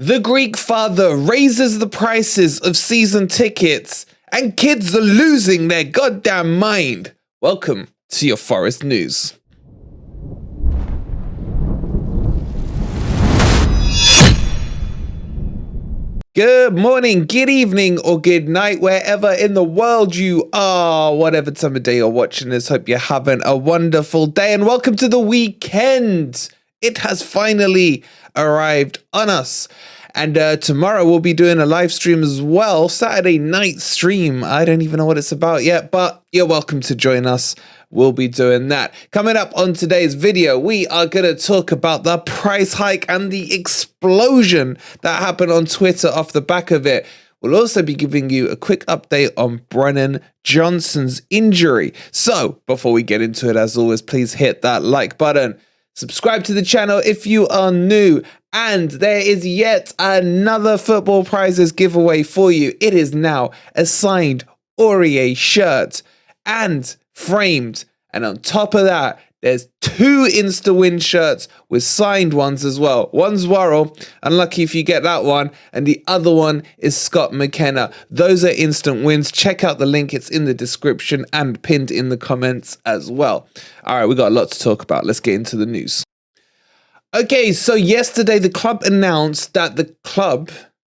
The Greek father raises the prices of season tickets and kids are losing their goddamn mind. Welcome to your Forest News. Good morning, good evening, or good night, wherever in the world you are, whatever time of day you're watching this. Hope you're having a wonderful day and welcome to the weekend. It has finally arrived on us. And tomorrow we'll be doing a live stream as well, Saturday night stream. I don't even know what it's about yet, but you're welcome to join us. We'll be doing that. Coming up on today's video, we are going to talk about the price hike and the explosion that happened on Twitter off the back of it. We'll also be giving you a quick update on Brennan Johnson's injury. So before we get into it, as always, please hit that like button. Subscribe to the channel if you are new. And there is yet another football prizes giveaway for you. It is now a signed Aurier shirt and framed. And on top of that, there's 2 Insta-Win shirts with signed ones as well. One's Worrell, unlucky if you get that one. And the other one is Scott McKenna. Those are instant wins. Check out the link. It's in the description and pinned in the comments as well. All right, we got a lot to talk about. Let's get into the news. Okay, so yesterday the club announced that the club,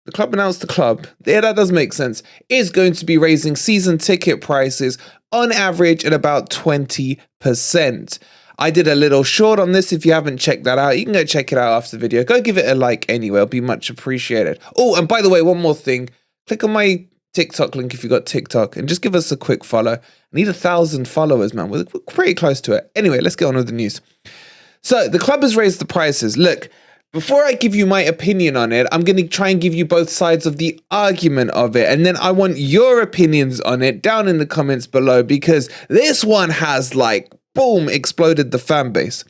yeah, that does make sense, is going to be raising season ticket prices on average at about 20%. I did a little short on this. If you haven't checked that out, you can go check it out after the video. Go give it a like anyway. It'll be much appreciated. Oh, and by the way, one more thing. Click on my TikTok link if you got TikTok and just give us a quick follow. I need 1,000 followers, man. We're pretty close to it. Anyway, let's get on with the news. So the club has raised the prices. Look, before I give you my opinion on it, I'm going to try and give you both sides of the argument of it. And then I want your opinions on it down in the comments below, because this one has like, boom, exploded the fan base.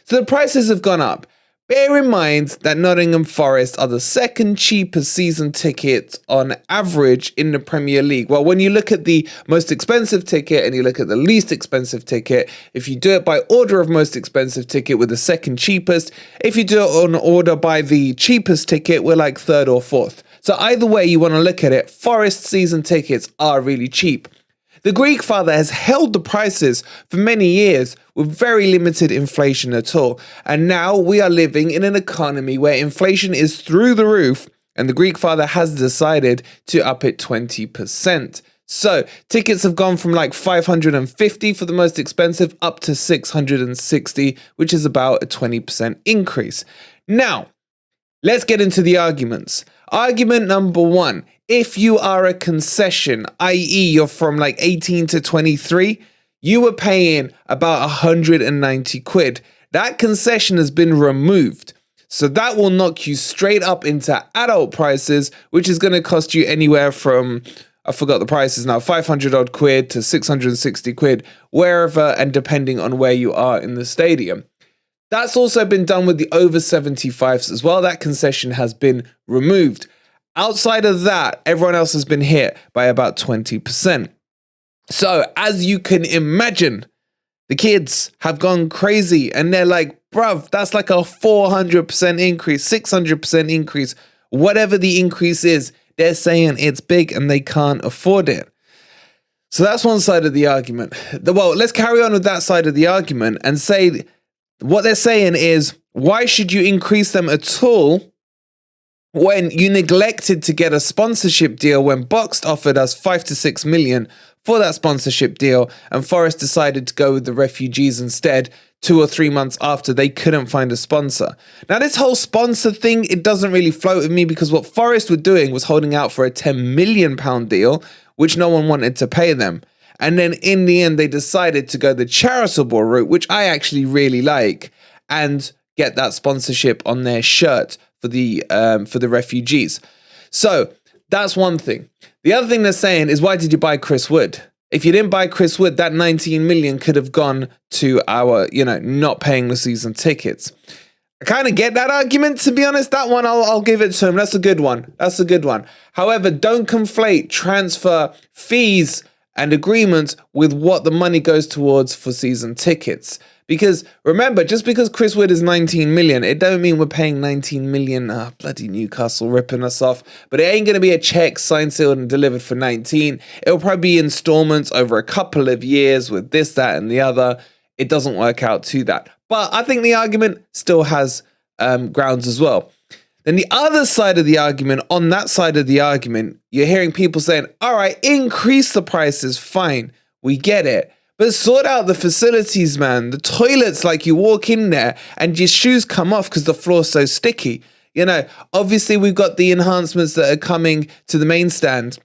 So the prices have gone up. Bear in mind that Nottingham Forest are the second cheapest season tickets on average in the Premier League. Well, when you look at the most expensive ticket and you look at the least expensive ticket, if you do it by order of most expensive ticket, we're the second cheapest. If you do it on order by the cheapest ticket, we're like 3rd or 4th. So either way you want to look at it, Forest season tickets are really cheap. The Greek father has held the prices for many years with very limited inflation at all. And now we are living in an economy where inflation is through the roof and the Greek father has decided to up it 20%. So tickets have gone from like 550 for the most expensive up to 660, which is about a 20% increase. Now, let's get into the arguments. Argument number 1. If you are a concession, i.e. you're from like 18 to 23, you were paying about 190 quid. That concession has been removed. So that will knock you straight up into adult prices, which is going to cost you anywhere from, I forgot the prices now, 500 odd quid to 660 quid, wherever and depending on where you are in the stadium. That's also been done with the over 75s as well. That concession has been removed. Outside of that, everyone else has been hit by about 20%. So as you can imagine, the kids have gone crazy and they're like, bruv, that's like a 400% increase, 600% increase, whatever the increase is, they're saying it's big and they can't afford it. So that's one side of the argument. Well, let's carry on with that side of the argument and say what they're saying is, why should you increase them at all when you neglected to get a sponsorship deal when Boxed offered us 5 to 6 million for that sponsorship deal and Forest decided to go with the refugees instead 2 or 3 months after they couldn't find a sponsor. Now this whole sponsor thing, it doesn't really float with me because what Forest were doing was holding out for a £10 million deal, which no one wanted to pay them. And then in the end, they decided to go the charitable route, which I actually really like, and get that sponsorship on their shirt for the refugees. So that's one thing. The other thing they're saying is, why did you buy Chris Wood? If you didn't buy Chris Wood, that 19 million could have gone to our, not paying the season tickets. I kind of get that argument, to be honest. That one, I'll give it to him. That's a good one. That's a good one. However, don't conflate transfer fees and agreement with what the money goes towards for season tickets. Because remember, just because Chris Wood is 19 million, it don't mean we're paying 19 million. Bloody Newcastle ripping us off. But it ain't going to be a check signed, sealed and delivered for 19. It'll probably be installments over a couple of years with this, that and the other. It doesn't work out to that. But I think the argument still has grounds as well. Then the other side of the argument, on that side of the argument, you're hearing people saying, all right, increase the prices, fine, we get it. But sort out the facilities, man. The toilets, like you walk in there and your shoes come off because the floor's so sticky. You know, obviously we've got the enhancements that are coming to the main stand.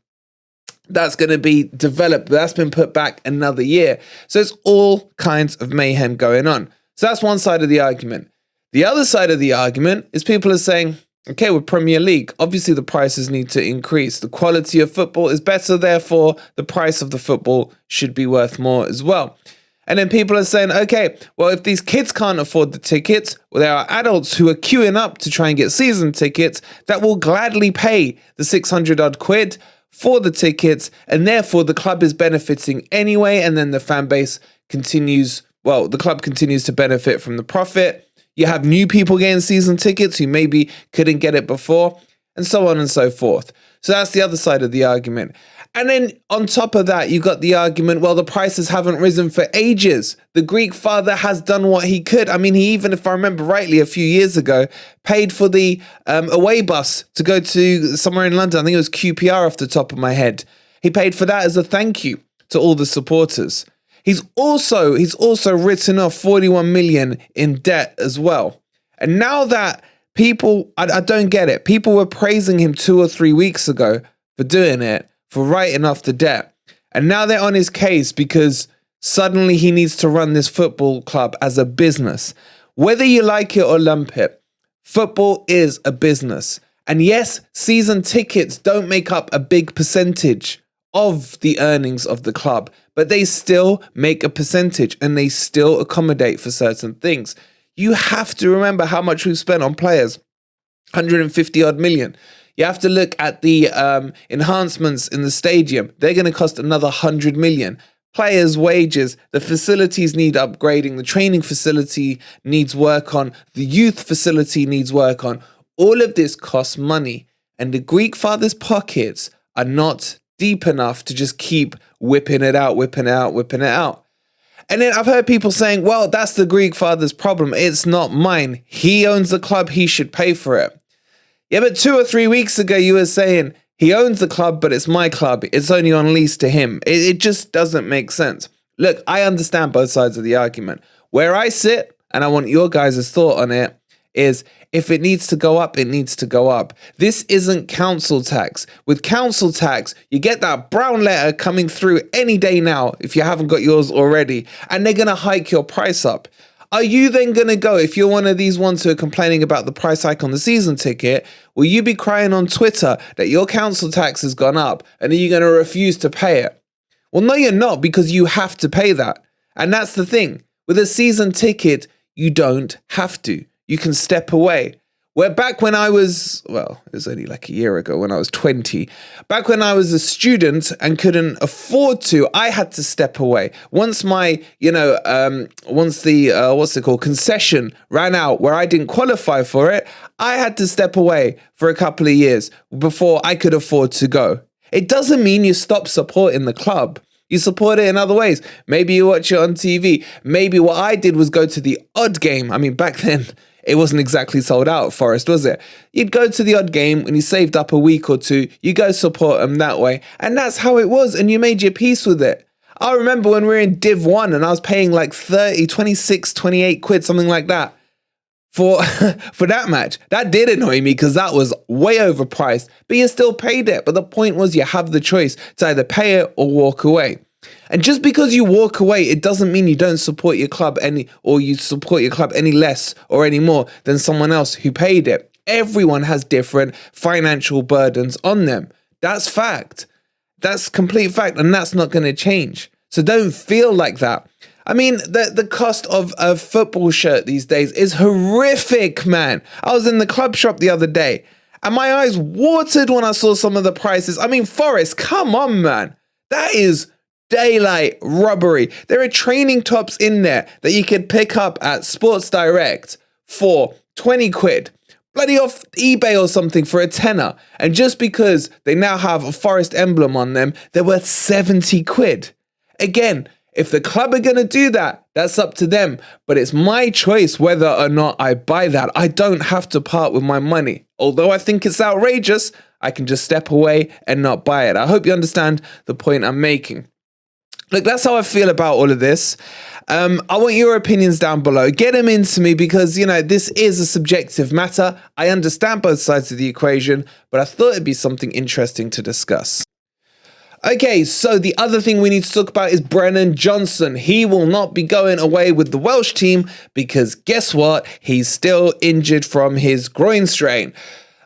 That's going to be developed. That's been put back another year. So it's all kinds of mayhem going on. So that's one side of the argument. The other side of the argument is people are saying, okay, with Premier League, obviously the prices need to increase. The quality of football is better, therefore the price of the football should be worth more as well. And then people are saying, okay, well, if these kids can't afford the tickets, well, there are adults who are queuing up to try and get season tickets that will gladly pay the 600 odd quid for the tickets, and therefore the club is benefiting anyway, and then the fan base continues, well, the club continues to benefit from the profit. You have new people getting season tickets who maybe couldn't get it before, and so on and so forth. So that's the other side of the argument. And then on top of that, you've got the argument, well, the prices haven't risen for ages. The Greek father has done what he could. I mean, he even, if I remember rightly, a few years ago, paid for the away bus to go to somewhere in London. I think it was QPR off the top of my head. He paid for that as a thank you to all the supporters. He's also written off 41 million in debt as well. And now that people, I don't get it. People were praising him 2 or 3 weeks ago for doing it, for writing off the debt. And now they're on his case because suddenly he needs to run this football club as a business. Whether you like it or lump it, football is a business. And yes, season tickets don't make up a big percentage of the earnings of the club, but they still make a percentage and they still accommodate for certain things. You have to remember how much we've spent on players, 150 odd million. You have to look at the enhancements in the stadium. They're going to cost another 100 million. Players' wages, the facilities need upgrading, the training facility needs work on, the youth facility needs work on. All of this costs money, and the Greek father's pockets are not deep enough to just keep whipping it out. And then I've heard people saying, well, that's the Greek father's problem. It's not mine. He owns the club. He should pay for it. Yeah, but 2 or 3 weeks ago, you were saying he owns the club, but it's my club. It's only on lease to him. It just doesn't make sense. Look, I understand both sides of the argument. Where I sit, and I want your guys' thought on it, is if it needs to go up, it needs to go up. This isn't council tax. With council tax, you get that brown letter coming through any day now, if you haven't got yours already, and they're going to hike your price up. Are you then going to go, if you're one of these ones who are complaining about the price hike on the season ticket, will you be crying on Twitter that your council tax has gone up, and are you going to refuse to pay it? Well, no, you're not, because you have to pay that. And that's the thing. With a season ticket, you don't have to. You can step away. Where back when I was, well, it was only like a year ago when I was 20. Back when I was a student and couldn't afford to, I had to step away. Once my, once the, concession ran out where I didn't qualify for it, I had to step away for a couple of years before I could afford to go. It doesn't mean you stop supporting the club. You support it in other ways. Maybe you watch it on TV. Maybe what I did was go to the odd game. I mean, back then, it wasn't exactly sold out, Forest, was it? You'd go to the odd game when you saved up a week or two, you go support them that way. And that's how it was, and you made your peace with it. I remember when we were in Div 1 and I was paying like 30, 26, 28 quid, something like that, for that match. That did annoy me because that was way overpriced, but you still paid it. But the point was you have the choice to either pay it or walk away. And just because you walk away, it doesn't mean you don't support your club any less or any more than someone else who paid it. Everyone has different financial burdens on them. That's fact. That's complete fact, and that's not going to change. So don't feel like that. I mean, the cost of a football shirt these days is horrific, man. I was in the club shop the other day, and my eyes watered when I saw some of the prices. I mean, Forest, come on, man. That is daylight robbery. There are training tops in there that you could pick up at Sports Direct for 20 quid. Bloody off eBay or something for a tenner. And just because they now have a Forest emblem on them, they're worth 70 quid. Again, if the club are going to do that, that's up to them. But it's my choice whether or not I buy that. I don't have to part with my money. Although I think it's outrageous, I can just step away and not buy it. I hope you understand the point I'm making. Look, that's how I feel about all of this. I want your opinions down below. Get them into me because, you know, this is a subjective matter. I understand both sides of the equation, but I thought it'd be something interesting to discuss. Okay, so the other thing we need to talk about is Brennan Johnson. He will not be going away with the Welsh team because guess what? He's still injured from his groin strain.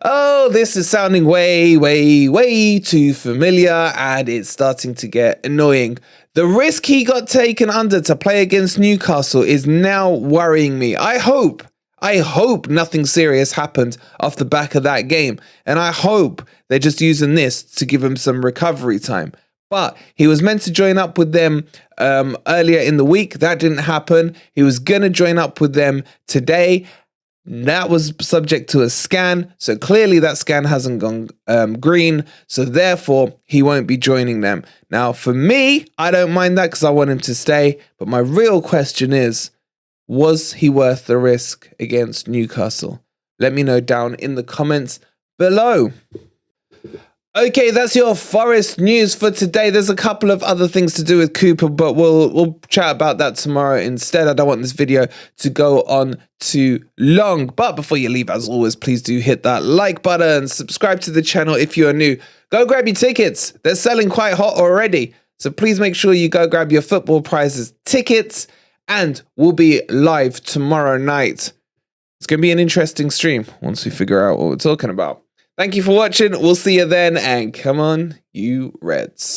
Oh, this is sounding way too familiar and it's starting to get annoying. The risk he got taken under to play against Newcastle is now worrying me. I hope nothing serious happened off the back of that game. And I hope they're just using this to give him some recovery time. But he was meant to join up with them earlier in the week. That didn't happen. He was going to join up with them today. That was subject to a scan. So clearly that scan hasn't gone green. So therefore, he won't be joining them. Now, for me, I don't mind that because I want him to stay. But my real question is, was he worth the risk against Newcastle? Let me know down in the comments below. Okay, that's your Forest news for today. There's a couple of other things to do with Cooper, but we'll chat about that tomorrow instead. I don't want this video to go on too long. But before you leave, as always, please do hit that like button. Subscribe to the channel if you are new. Go grab your tickets. They're selling quite hot already. So please make sure you go grab your football prizes tickets. And we'll be live tomorrow night. It's going to be an interesting stream once we figure out what we're talking about. Thank you for watching. We'll see you then. And come on, you Reds.